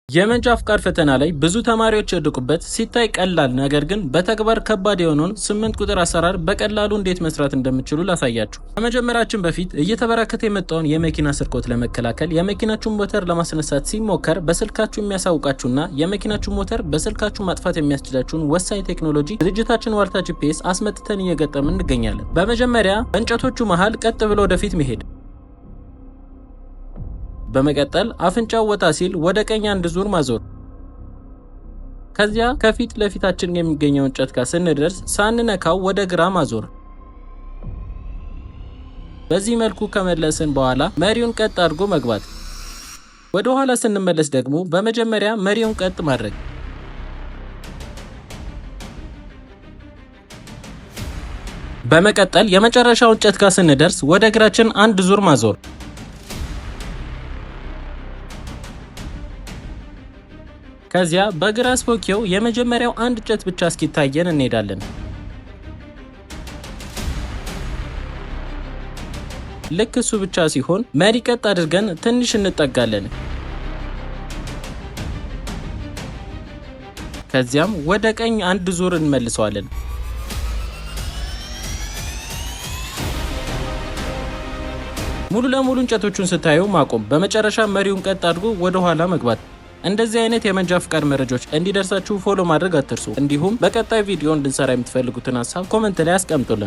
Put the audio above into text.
የመንጃ ፍቃድ ፈተና ላይ ብዙ ተማሪዎች የወደቁበት ሲታይ ቀላል ነገር ግን በተግባር ከባድ የሆነውን 8 ቁጥር አሰራር በቀላሉ እንዴት መስራት እንደምትችሉ ላሳያችሁ። ከመጀመራችን በፊት እየተበራከተ የመጣውን የመኪና ስርቆት ለመከላከል የመኪናችሁን ሞተር ለማስነሳት ሲሞከር በስልካችሁ የሚያሳውቃችሁና የመኪናችሁን ሞተር በስልካችሁ ማጥፋት የሚያስችላችሁን ወሳኝ ቴክኖሎጂ ድርጅታችን ዋልታ ጂፒኤስ አስመጥተን እየገጠምን እንገኛለን። በመጀመሪያ በእንጨቶቹ መሃል ቀጥ ብሎ ወደፊት መሄድ፣ በመቀጠል አፍንጫው ወጣ ሲል ወደ ቀኝ አንድ ዙር ማዞር፣ ከዚያ ከፊት ለፊታችን የሚገኘው እንጨት ጋር ስንደርስ ሳንነካው ወደ ግራ ማዞር። በዚህ መልኩ ከመለስን በኋላ መሪውን ቀጥ አድርጎ መግባት። ወደ ኋላ ስንመለስ ደግሞ በመጀመሪያ መሪውን ቀጥ ማድረግ፣ በመቀጠል የመጨረሻው እንጨት ጋር ስንደርስ ወደ ግራችን አንድ ዙር ማዞር። ከዚያ በግራ ስፖኪዮ የመጀመሪያው አንድ እንጨት ብቻ እስኪታየን እንሄዳለን። ልክ እሱ ብቻ ሲሆን መሪ ቀጥ አድርገን ትንሽ እንጠጋለን። ከዚያም ወደ ቀኝ አንድ ዙር እንመልሰዋለን። ሙሉ ለሙሉ እንጨቶቹን ስታዩ ማቆም፣ በመጨረሻ መሪውን ቀጥ አድርጎ ወደ ኋላ መግባት። እንደዚህ አይነት የመንጃ ፍቃድ መረጃዎች እንዲደርሳችሁ ፎሎ ማድረግ አትርሱ። እንዲሁም በቀጣይ ቪዲዮ እንድንሰራ የምትፈልጉትን ሀሳብ ኮሜንት ላይ አስቀምጡልን።